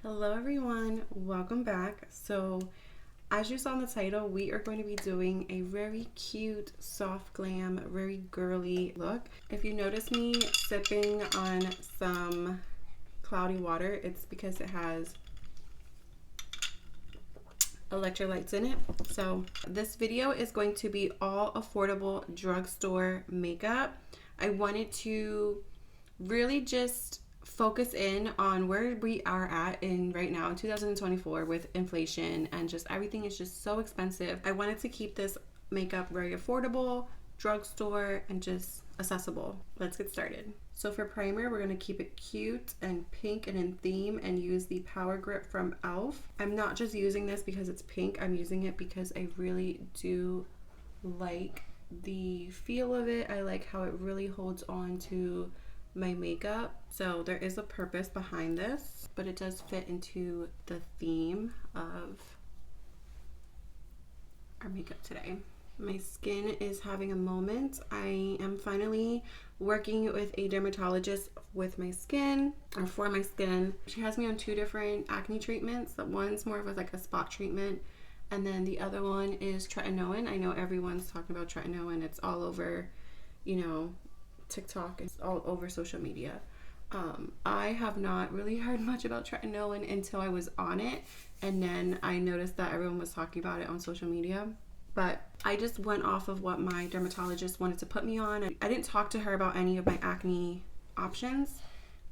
Hello everyone, welcome back. So as you saw in the title, we are going to be doing a very cute, soft glam, very girly look. If you notice me sipping on some cloudy water, it's because it has electrolytes in it. So this video is going to be all affordable drugstore makeup. I wanted to really just focus in on where we are at in right now in 2024 with inflation and just everything is just so expensive. I wanted to keep this makeup very affordable, drugstore, and just accessible. Let's get started. So for primer, we're going to keep it cute and pink and in theme and use the Power Grip from e.l.f. I'm not just using this because it's pink, I'm using it because I really do like the feel of it. I like how it really holds on to my makeup. So there is a purpose behind this, but it does fit into the theme of our makeup today. My skin is having a moment. I am finally working with a dermatologist with my skin, or for my skin. She has me on two different acne treatments. One's more of like a spot treatment, and then the other one is tretinoin. I know everyone's talking about tretinoin. It's all over, TikTok, it's all over social media. I have not really heard much about tretinoin until I was on it, and then I noticed that everyone was talking about it on social media. But I just went off of what my dermatologist wanted to put me on. I didn't talk to her about any of my acne options.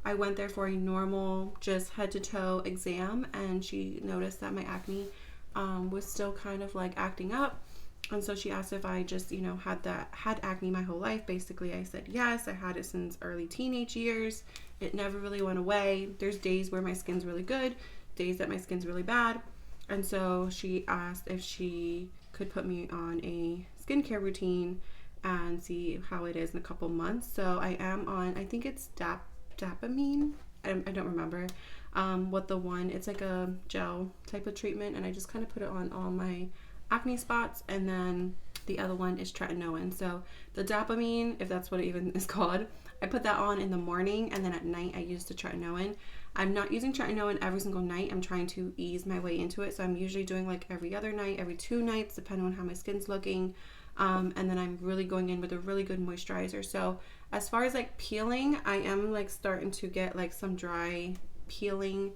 I went there for a normal, just head to toe exam, and she noticed that my acne was still kind of like acting up. And so she asked if I just, had acne my whole life. Basically, I said yes. I had it since early teenage years. It never really went away. There's days where my skin's really good, days that my skin's really bad. And so she asked if she could put me on a skincare routine and see how it is in a couple months. So I am on, I think it's dapamine. I don't remember what the one, it's like a gel type of treatment. And I just kind of put it on all my acne spots, and then the other one is tretinoin. So the dopamine, if that's what it even is called, I put that on in the morning, and then at night I use the tretinoin. I'm not using tretinoin every single night. I'm trying to ease my way into it, so I'm usually doing like every other night, every 2 nights, depending on how my skin's looking. And then I'm really going in with a really good moisturizer. So as far as like peeling, I am like starting to get like some dry peeling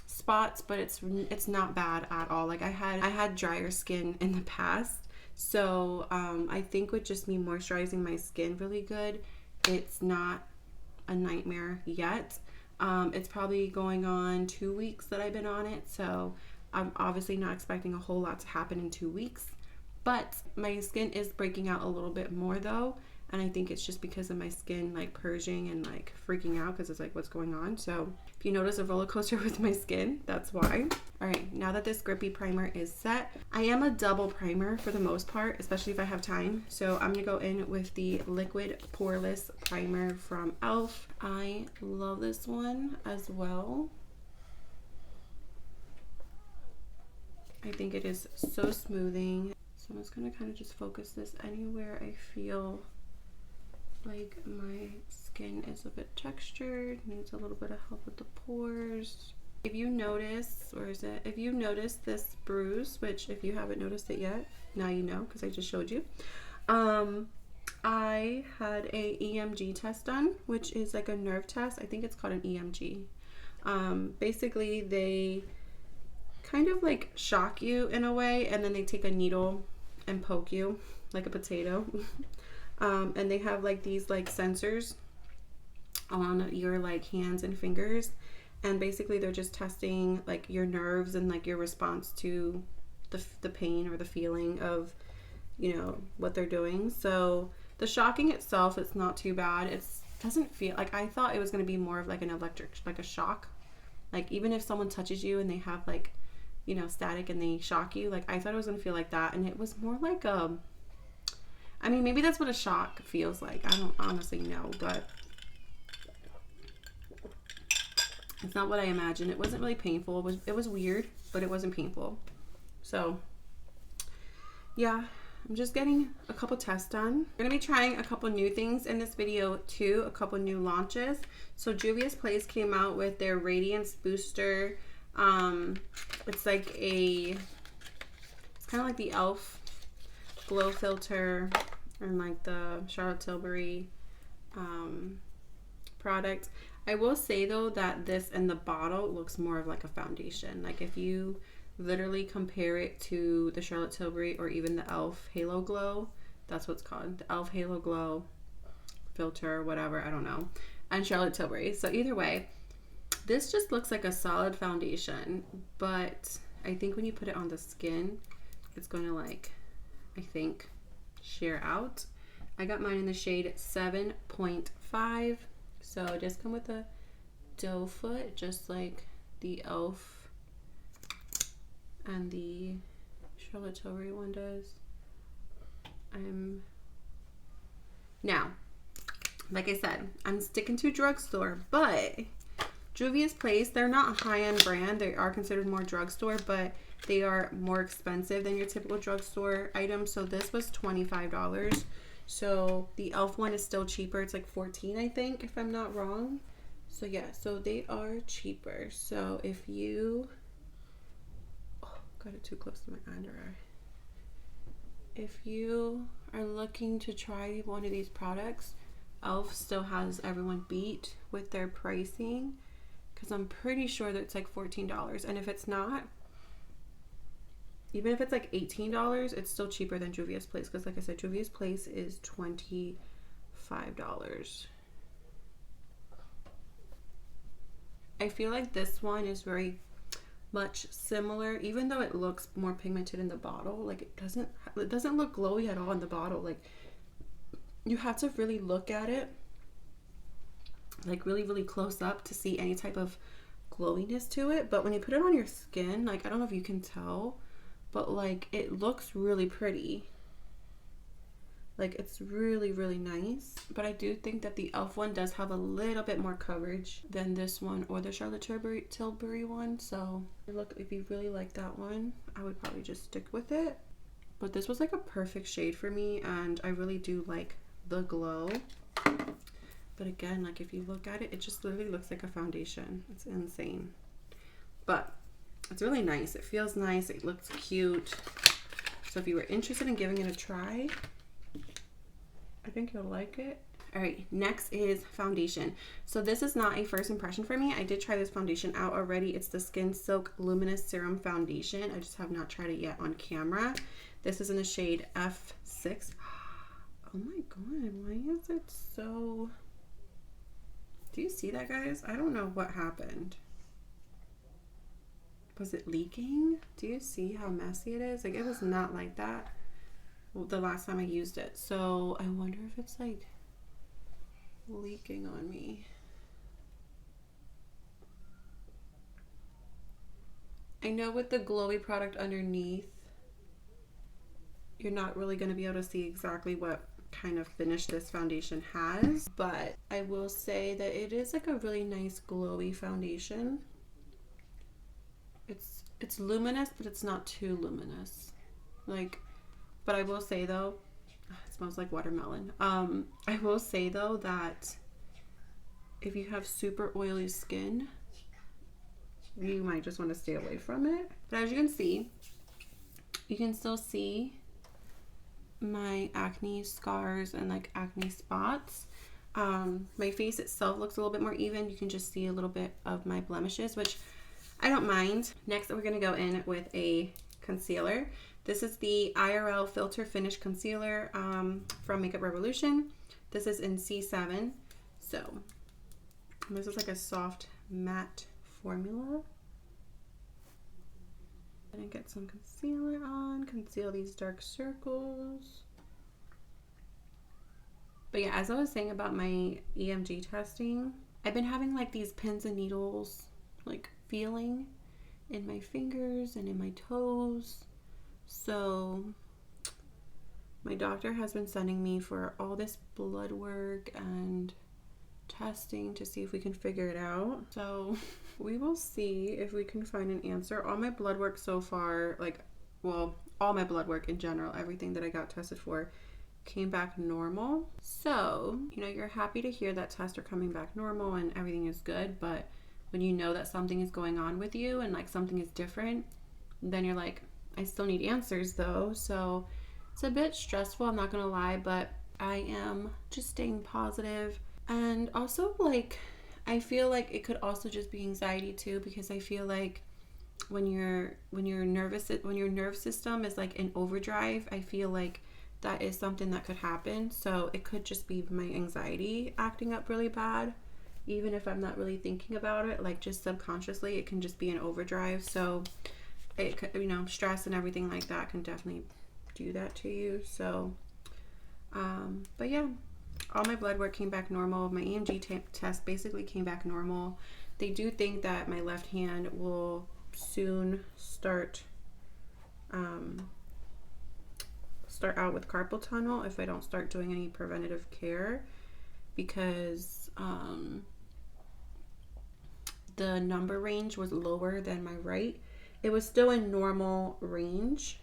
spots, but it's not bad at all. Like I had drier skin in the past, so I think with just me moisturizing my skin really good, it's not a nightmare yet. It's probably going on 2 weeks that I've been on it, so I'm obviously not expecting a whole lot to happen in 2 weeks, but my skin is breaking out a little bit more though. And I think it's just because of my skin like purging and like freaking out because it's like, what's going on? So if you notice a roller coaster with my skin, that's why. All right, now that this grippy primer is set, I am a double primer for the most part, especially if I have time. So I'm gonna go in with the liquid poreless primer from e.l.f. I love this one as well. I think it is so smoothing. So I'm just gonna kind of just focus this anywhere I feel like my skin is a bit textured, needs a little bit of help with the pores. If you notice, if you notice this bruise, which if you haven't noticed it yet, now you know because I just showed you. I had a EMG test done, which is like a nerve test. I think it's called an EMG. Basically they kind of like shock you in a way, and then they take a needle and poke you like a potato. And they have like these like sensors on your like hands and fingers, and basically they're just testing like your nerves and like your response to the pain or the feeling of what they're doing. So the shocking itself, it's not too bad. It doesn't feel like, I thought it was going to be more of like an electric, like a shock, like even if someone touches you and they have like static and they shock you, like I thought it was going to feel like that, and it was more like I mean, maybe that's what a shock feels like. I don't honestly know, but it's not what I imagined. It wasn't really painful. It was weird, but it wasn't painful. So, yeah, I'm just getting a couple tests done. We're gonna be trying a couple new things in this video too, a couple new launches. So Juvia's Place came out with their Radiance Booster. It's like it's kind of like the e.l.f. glow filter and like the Charlotte Tilbury product. I will say though that this in the bottle looks more of like a foundation. Like if you literally compare it to the Charlotte Tilbury or even the e.l.f. Halo Glow, that's what's called, the e.l.f. Halo Glow filter, whatever, I don't know, and Charlotte Tilbury. So either way, this just looks like a solid foundation, but I think when you put it on the skin, it's going to like, I think, sheer out. I got mine in the shade 7.5. So it does come with a doe foot, just like the e.l.f. and the Charlotte Tilbury one does. Now, like I said, I'm sticking to drugstore, but Juvia's Place, they're not a high-end brand. They are considered more drugstore, but they are more expensive than your typical drugstore item. So this was $25. So the e.l.f. one is still cheaper. It's like $14, I think, if I'm not wrong. So yeah, so they are cheaper. So if you, got it too close to my under eye. If you are looking to try one of these products, e.l.f. still has everyone beat with their pricing, because I'm pretty sure that it's like $14. And if it's not, even if it's like $18, it's still cheaper than Juvia's Place, because like I said, Juvia's Place is $25. I feel like this one is very much similar, even though it looks more pigmented in the bottle. Like it doesn't look glowy at all in the bottle. Like you have to really look at it like really close up to see any type of glowiness to it. But when you put it on your skin, like I don't know if you can tell, but like it looks really pretty. Like it's really nice. But I do think that the e.l.f. one does have a little bit more coverage than this one or the Charlotte Tilbury one. So look, if you really like that one, I would probably just stick with it. But this was like a perfect shade for me, and I really do like the glow. But again, like if you look at it, it just literally looks like a foundation. It's insane. But it's really nice. It feels nice. It looks cute. So if you were interested in giving it a try, I think you'll like it. All right, next is foundation. So this is not a first impression for me. I did try this foundation out already. It's the Skin Silk Luminous Serum Foundation. I just have not tried it yet on camera. This is in the shade F6. Oh my god, why is it so... Do you see that, guys? I don't know what happened. Was it leaking? Do you see how messy it is? Like, it was not like that the last time I used it. So I wonder if it's like leaking on me. I know with the glowy product underneath, you're not really going to be able to see exactly what kind of finish this foundation has, but I will say that it is like a really nice glowy foundation. It's luminous, but it's not too luminous. Like, but I will say though, it smells like watermelon. I will say though that if you have super oily skin, you might just want to stay away from it. But as you can see, you can still see my acne scars and like acne spots. My face itself looks a little bit more even. You can just see a little bit of my blemishes, which I don't mind. Next, we're going to go in with a concealer. This is the IRL Filter Finish Concealer from Makeup Revolution. This is in C7. So this is like a soft matte formula. And get some concealer on, conceal these dark circles. But yeah, as I was saying about my EMG testing, I've been having like these pins and needles like feeling in my fingers and in my toes. So my doctor has been sending me for all this blood work and testing to see if we can figure it out. So we will see if we can find an answer. All my blood work so far, like, well, all my blood work in general, everything that I got tested for came back normal. So, you know, you're happy to hear that tests are coming back normal and everything is good, but when you know that something is going on with you and like something is different, then you're like, I still need answers though. So it's a bit stressful, I'm not gonna lie, but I am just staying positive. And also, like, I feel like it could also just be anxiety too, because I feel like when your nerve system is like in overdrive, I feel like that is something that could happen. So it could just be my anxiety acting up really bad, even if I'm not really thinking about it, like just subconsciously it can just be an overdrive. So it could, you know, stress and everything like that can definitely do that to you. So but yeah, all my blood work came back normal. My EMG test basically came back normal. They do think that my left hand will soon start out with carpal tunnel if I don't start doing any preventative care, because the number range was lower than my right. It was still in normal range.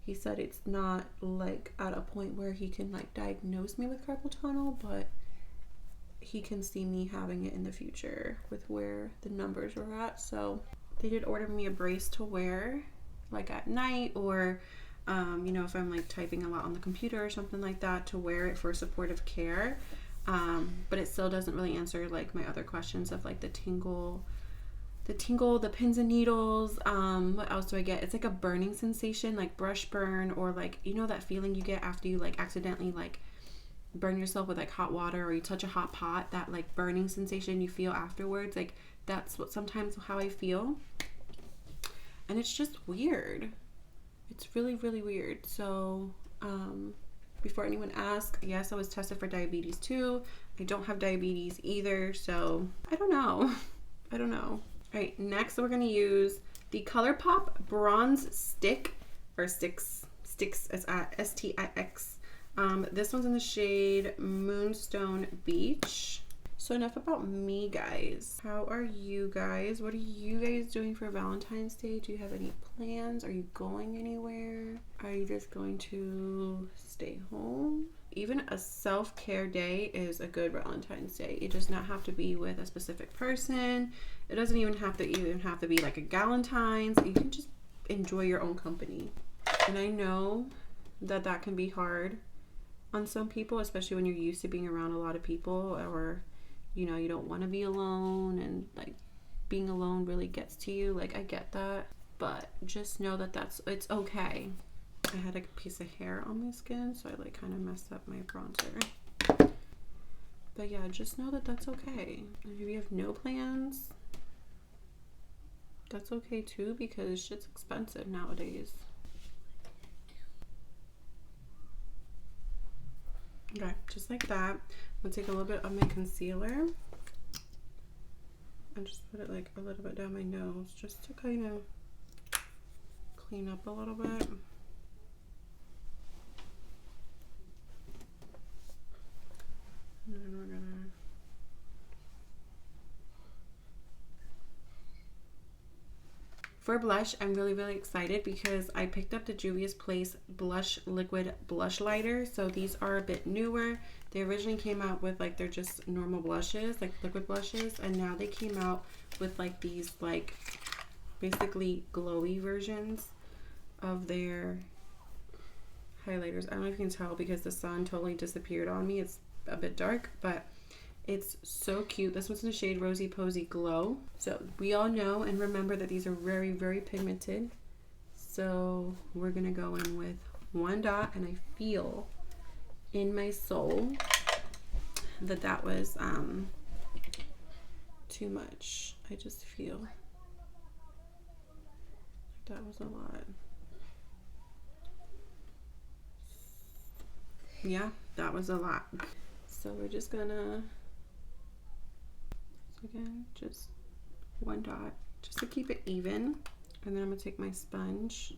He said it's not like at a point where he can like diagnose me with carpal tunnel, but he can see me having it in the future with where the numbers were at. So they did order me a brace to wear like at night, or you know, if I'm like typing a lot on the computer or something like that, to wear it for supportive care. But it still doesn't really answer like my other questions of like the tingle, the pins and needles. What else do I get? It's like a burning sensation, like brush burn, or like, you know, that feeling you get after you like accidentally like burn yourself with like hot water, or you touch a hot pot, that like burning sensation you feel afterwards. Like that's what sometimes how I feel, and it's just weird. It's really, really weird. So before anyone asks, yes, I was tested for diabetes too. I don't have diabetes either, so I don't know. All right, next we're gonna use the ColourPop Bronze Stick, or Stix as STIX. This one's in the shade Moonstone Beach. So enough about me, guys. How are you guys? What are you guys doing for Valentine's Day? Do you have any plans? Are you going anywhere? Are you just going to stay home? Even a self-care day is a good Valentine's Day. It does not have to be with a specific person. It doesn't even have to be like a Galentine's. You can just enjoy your own company. And I know that that can be hard on some people, especially when you're used to being around a lot of people, or you know, you don't want to be alone, and like being alone really gets to you. Like, I get that, but just know that it's okay. I had a piece of hair on my skin, so I like kind of messed up my bronzer. But yeah, just know that that's okay. And if you have no plans, that's okay too, because shit's expensive nowadays. Okay, just like that. I'm gonna take a little bit of my concealer and just put it like a little bit down my nose, just to kind of clean up a little bit. And then we're gonna for blush, I'm really, really excited because I picked up the Juvia's Place Blush Liquid Blush Lighter. So these are a bit newer. They originally came out with like, they're just normal blushes, like liquid blushes. And now they came out with like these like basically glowy versions of their highlighters. I don't know if you can tell because the sun totally disappeared on me. It's a bit dark, but it's so cute. This one's in the shade Rosy Posy Glow. So we all know and remember that these are very, very pigmented. So we're gonna go in with one dot, and I feel in my soul that that was too much. I just feel like that was a lot. Yeah, that was a lot. So we're just gonna, again, just one dot, just to keep it even. And then I'm gonna take my sponge.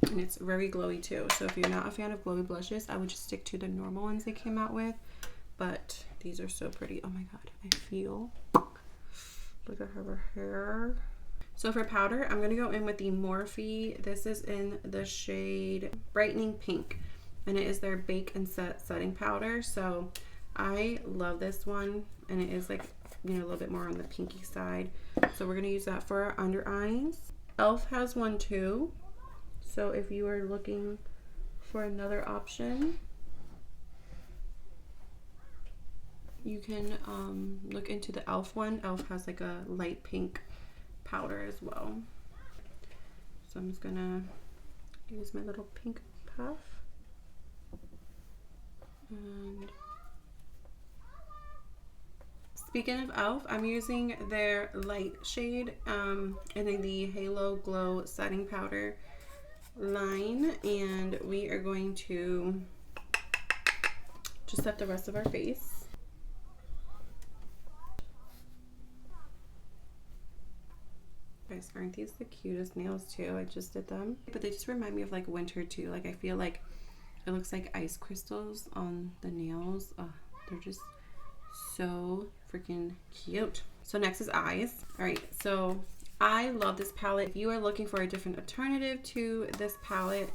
And it's very glowy too. So if you're not a fan of glowy blushes, I would just stick to the normal ones they came out with. But these are so pretty. Oh my God, I feel Look at her hair. So for powder, I'm going to go in with the Morphe. This is in the shade Brightening Pink. And it is their Bake and Set setting powder. So I love this one. And it is like, you know, a little bit more on the pinky side. So we're going to use that for our under eyes. e.l.f. has one too. So if you are looking for another option, you can look into the e.l.f. one. e.l.f. has like a light pink powder as well. So I'm just gonna use my little pink puff. And speaking of e.l.f., I'm using their light shade in the Halo Glow setting powder line, and we are going to just set the rest of our face. Guys, aren't these the cutest nails too? I just did them, but they just remind me of like winter too. Like I feel like it looks like ice crystals on the nails. Oh, they're just so freaking cute. So next is eyes. All right, so I love this palette. If you are looking for a different alternative to this palette,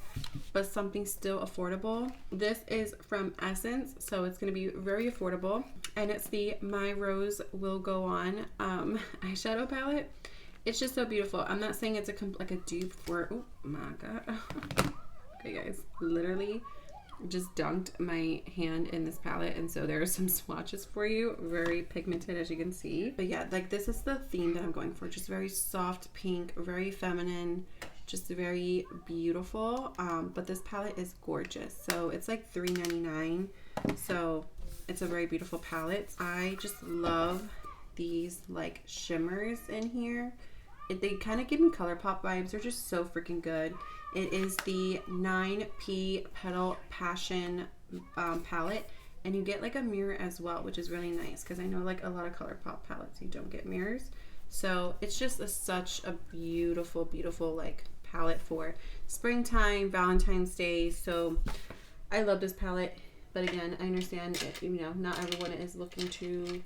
but something still affordable, this is from Essence, so it's going to be very affordable. And it's the My Rose Will Go On eyeshadow palette. It's just so beautiful. I'm not saying it's like a dupe for, oh my god. Okay guys, literally just dunked my hand in this palette, and so there are some swatches for you. Very pigmented, as you can see. But yeah, like this is the theme that I'm going for. Just very soft pink, very feminine, just very beautiful. But this palette is gorgeous. So it's like $3.99. So it's a very beautiful palette. I just love these like shimmers in here. They kind of give me ColourPop vibes. They're just so freaking good. It is the 9P Petal Passion palette, and you get like a mirror as well, which is really nice because I know like a lot of ColourPop palettes you don't get mirrors. So it's just such a beautiful, beautiful like palette for springtime, Valentine's Day. So I love this palette, but again, I understand that, you know, not everyone is looking to,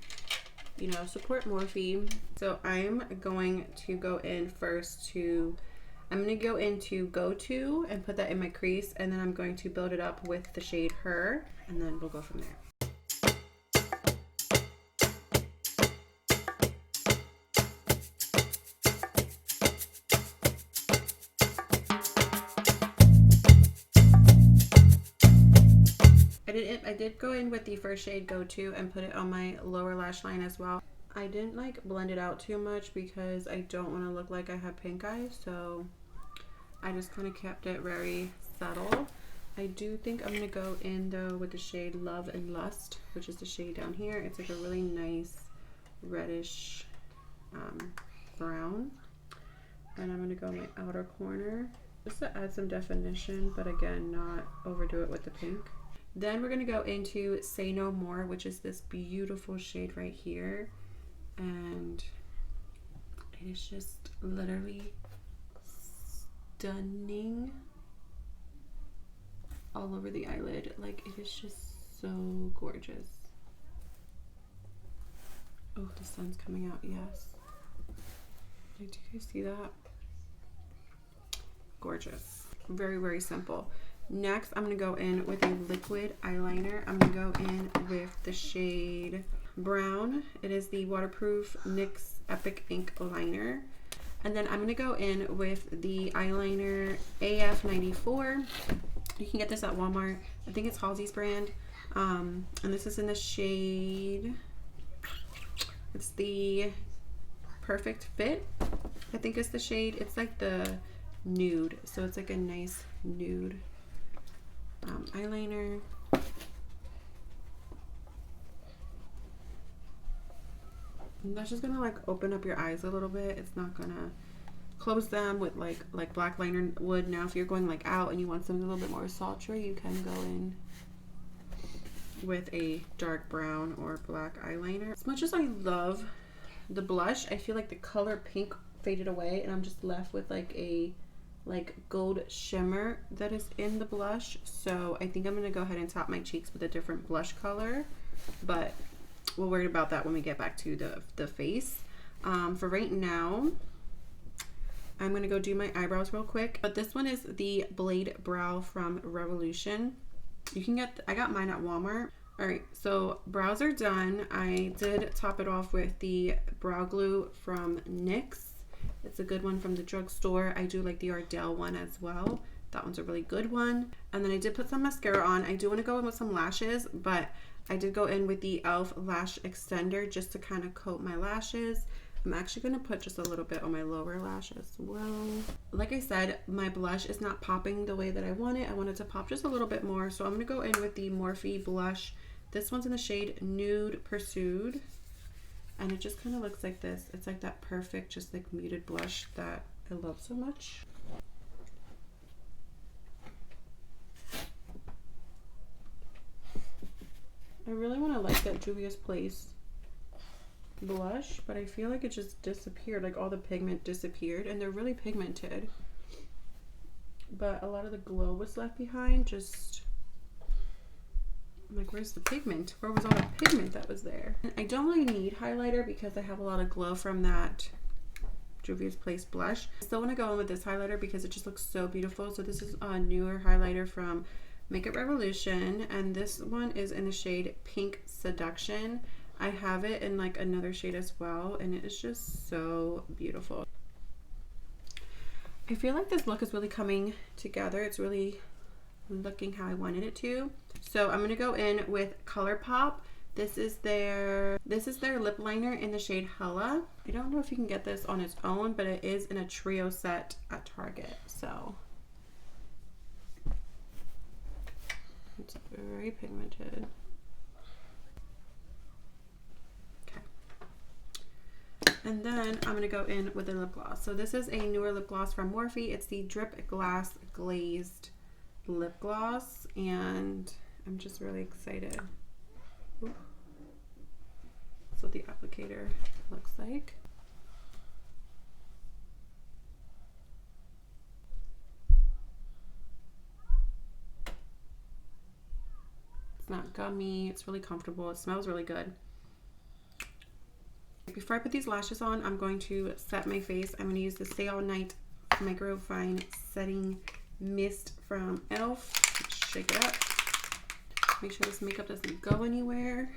you know, support Morphe. So I'm going to go in first to, I'm going to go into Go To and put that in my crease, and then I'm going to build it up with the shade Her, and then we'll go from there. I did go in with the first shade Go To and put it on my lower lash line as well. I didn't like blend it out too much because I don't want to look like I have pink eyes, so I just kind of kept it very subtle. I do think I'm going to go in though with the shade Love and Lust, which is the shade down here. It's like a really nice reddish brown. And I'm going to go in my outer corner just to add some definition, but again, not overdo it with the pink. Then we're going to go into Say No More, which is this beautiful shade right here. And it is just literally stunning all over the eyelid. Like, it is just so gorgeous. Oh, the sun's coming out, yes. Like, do you guys see that? Gorgeous. Very, very simple. Next, I'm going to go in with a liquid eyeliner. I'm going to go in with the shade Brown. It is the waterproof NYX Epic Ink liner. And then I'm going to go in with the eyeliner AF94. You can get this at Walmart. I think it's Halsey's brand. And this is in the shade, it's the Perfect Fit, I think is the shade. It's like the nude, so it's like a nice nude eyeliner. And that's just gonna like open up your eyes a little bit. It's not gonna close them with like black liner would. Now if you're going like out and you want something a little bit more sultry, you can go in with a dark brown or black eyeliner. As much as I love the blush, I feel like the color pink faded away and I'm just left with like a gold shimmer that is in the blush. So I think I'm gonna go ahead and top my cheeks with a different blush color, but we'll worry about that when we get back to the face. For right now, I'm gonna go do my eyebrows real quick. But this one is the Blade Brow from Revolution. You can get, I got mine at Walmart. All right, so brows are done. I did top it off with the brow glue from NYX. It's a good one from the drugstore. I do like the Ardell one as well. That one's a really good one. And then I did put some mascara on. I do want to go in with some lashes, but I did go in with the e.l.f. lash extender just to kind of coat my lashes. I'm actually going to put just a little bit on my lower lash as well. Like I said, my blush is not popping the way that I want it. I want it to pop just a little bit more. So I'm going to go in with the Morphe blush. This one's in the shade Nude Pursued. And it just kind of looks like this. It's like that perfect, just like muted blush that I love so much. I really want to like that Juvia's Place blush, but I feel like it just disappeared. Like all the pigment disappeared, and they're really pigmented. But a lot of the glow was left behind. Just like, where's the pigment? Where was all the pigment that was there? I don't really need highlighter because I have a lot of glow from that Juvia's Place blush. I still want to go in with this highlighter because it just looks so beautiful. So this is a newer highlighter from Makeup Revolution, and this one is in the shade Pink Seduction. I have it in like another shade as well, and it is just so beautiful. I feel like this look is really coming together. It's really looking how I wanted it to. So I'm gonna go in with ColourPop. This is their lip liner in the shade Hella. I don't know if you can get this on its own, but it is in a trio set at Target. So it's very pigmented. Okay. And then I'm gonna go in with a lip gloss. So this is a newer lip gloss from Morphe. It's the Drip Glass Glazed lip gloss, and I'm just really excited. Ooh. That's what the applicator looks like. It's not gummy, it's really comfortable, it smells really good. Before I put these lashes on, I'm going to set my face. I'm going to use the Stay All Night Micro Fine Setting Mist from e.l.f. Shake it up. Make sure this makeup doesn't go anywhere.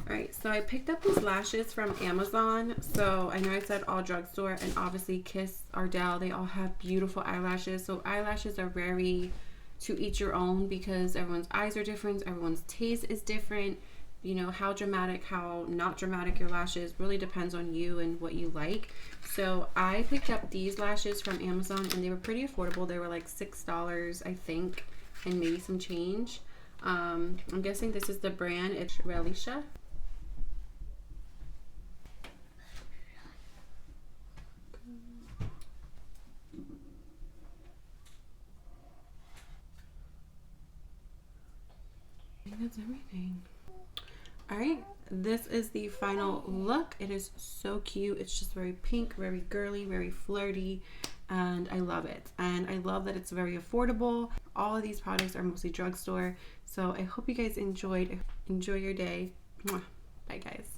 Alright, so I picked up these lashes from Amazon. So I know I said all drugstore, and obviously Kiss, Ardell, they all have beautiful eyelashes. So eyelashes are very to each your own because everyone's eyes are different, everyone's taste is different. You know, how dramatic, how not dramatic your lashes really depends on you and what you like. So I picked up these lashes from Amazon, and they were pretty affordable. They were like $6, I think, and maybe some change. I'm guessing this is the brand. It's Relisha. I think that's everything. All right, this is the final look. It is so cute. It's just very pink, very girly, very flirty, and I love it. And I love that it's very affordable. All of these products are mostly drugstore. So I hope you guys enjoyed. Enjoy your day. Mwah. Bye, guys.